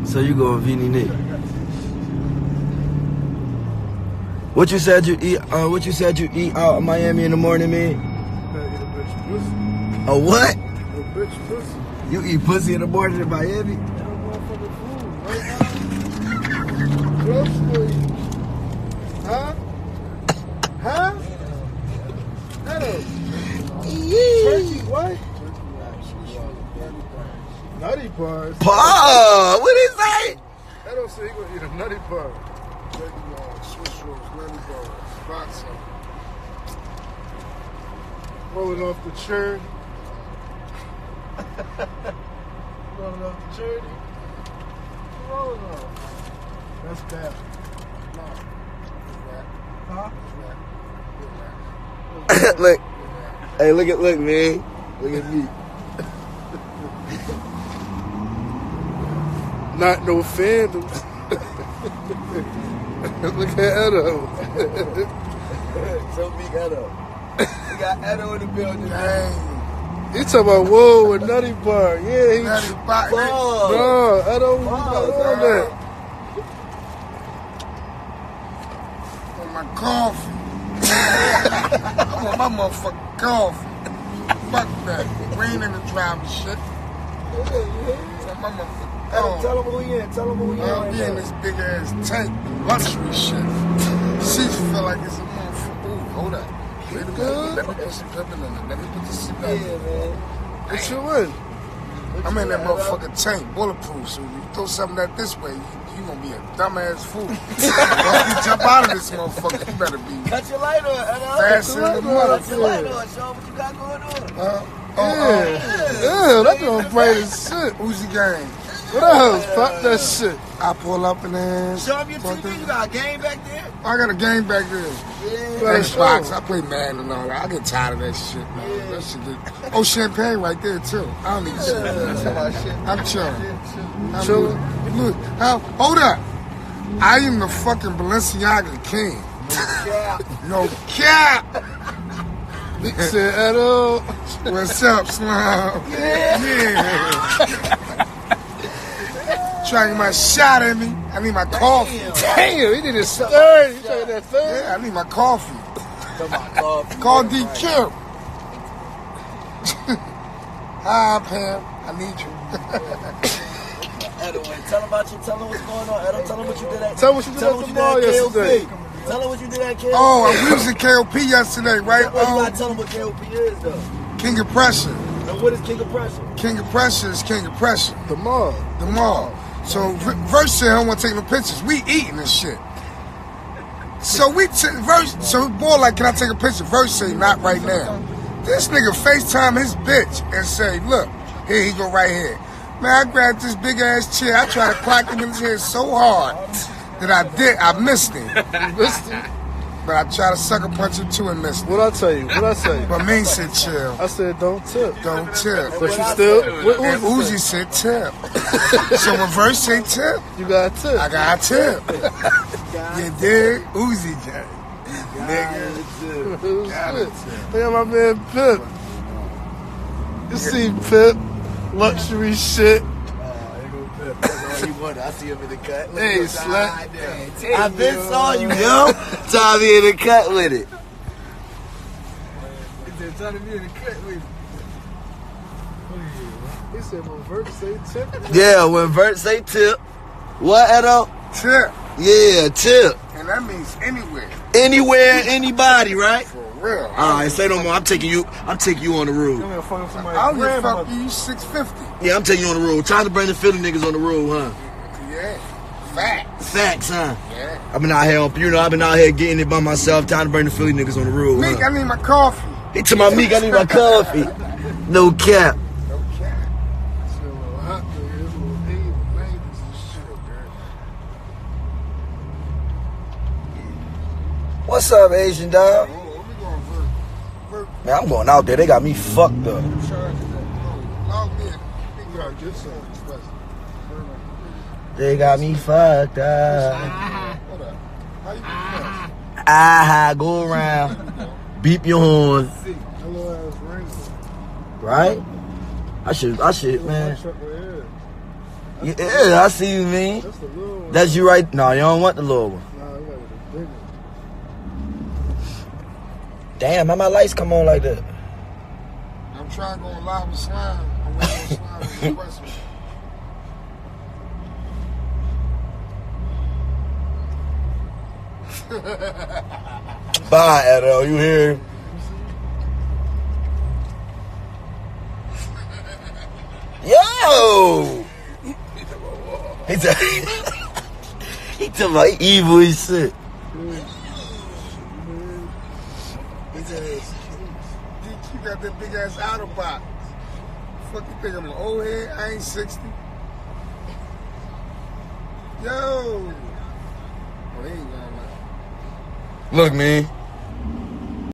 So you going Vini Nick? What you said you eat? What you said you eat out in Miami in the morning, man? A what? You eat pussy in the morning in Miami? Huh? Huh? Turkey, what? Nutty bars. Paul, what is that? I don't say he gonna eat a nutty bar. Swiss rolls, nutty bars, boxer. Rolling off the churn. Rolling off the churn. Rolling off. That's bad. No. Huh? Look. Hey, look, man. Look at me. Not no fandoms. Look at Edo. So big Edo. We got Edo in the building. Dang. He talking about whoa with Nutty Bar. Yeah, he Nutty Bar. No, Edo was on that. On my coffee. I want my motherfucking coffee. Fuck that. We ain't in the driving shit. On my motherfucking coffee. Tell him who he in. Tell him who he in. I'll be in this big ass tank. Luxury shit. Seats feel like it's a motherfucker. Ooh, hold up. Wait a minute. Let me put some pepper in it. Let me put the seat back. Yeah, man. What you in? I'm in that motherfucking tank, bulletproof. So if you throw something that this way, you gonna be a dumbass fool. Once you jump out of this motherfucker, you better be Cut your light on, Edo. fast in the mother. Cut your light on. Show him what you got going on. Yeah, that's gonna bright as shit. Uzi gang. What else? Pop that shit. I pull up and then. Show him your TV. You got a game back there? I got a game back there. Yeah. Xbox. I play Madden and all that. I get tired of that shit, man. That shit get... Oh, champagne right there, too. I don't need shit. I'm chilling. Look, hold up. I am the fucking Balenciaga king. No cap. Said, Edo. What's up, Slum? Yeah. Trying to get my shot at me. I need my coffee. Damn, he did his third. You trying that third? Yeah, I need my coffee. Call DQ. Hi, Pam. I need you. Edo, tell him about you. Tell him what's going on. Edo, tell him what you did at. Tell him what you did at the mall yesterday. Tell him what you did at KOP. Oh, we was at KOP yesterday, right? You gotta tell him what KOP is, though. King of Pressure. And what is King of Pressure? King of Pressure is King of Pressure. The mall. The mall. So Verse said, I don't want to take no pictures. We eating this shit. So so boy, like, can I take a picture? Verse say, not right now. This nigga FaceTime his bitch and say, look, here he go right here. Man, I grabbed this big ass chair. I tried to clock him in his head so hard that I missed him. But I tried to sucker punch him too and missed him. What I tell you? But Ming said chill. I said don't tip. Don't tip. But you still? And Uzi said tip. So when Verse say tip, You got a tip. I got a tip. You dig? Uzi gang. Nigga. Got a tip. Look at my man Pip. You see Pip, luxury shit. I see him in the cut. Hey, slut. I been saw you, yo. Tommy in the cut with it. He said when Vert say tip. Yeah, when Vert say tip. What, Edo? Tip. Yeah, tip. And that means anywhere. Anywhere, anybody, right? For real. All right, say no more. I'm taking you on the road. I'm gonna fuck somebody. I'll get fuck you 650. Yeah, I'm taking you on the road. Time to bring the Philly niggas on the road, huh? Yeah. Facts. Facts, huh? Yeah. I've been out here, I've been out here getting it by myself. Time to bring the Philly niggas on the road, Meek, huh? I need my coffee. Hey, to my Meek, I need my coffee. No cap. No cap. It's a little hot there. It's a little heat. Man, this is shit, man. What's up, Asian dog? Oh, we going Vert. Man, I'm going out there. They got me fucked up. Log me in. We got Get some. They got me fucked up. Hold up. How you doing? Ah, go around. Beep your horn. Hello, ass ring. Right? I should, man. Truck right here. Yeah, I see you, man. That's the little one. That's you right. No, you don't want the little one. Nah, we got the big one. Damn, how my lights come on like that? I'm trying to go live with Slime. I'm waiting on Slime to express me. Bye, Edo. You hear? Yo! He tell he tell me he evil as shit. He said, you got that big ass outer box. Fuck you think I'm an old head? I ain't 60. Yo! Oh, he ain't gonna lie. Look, man.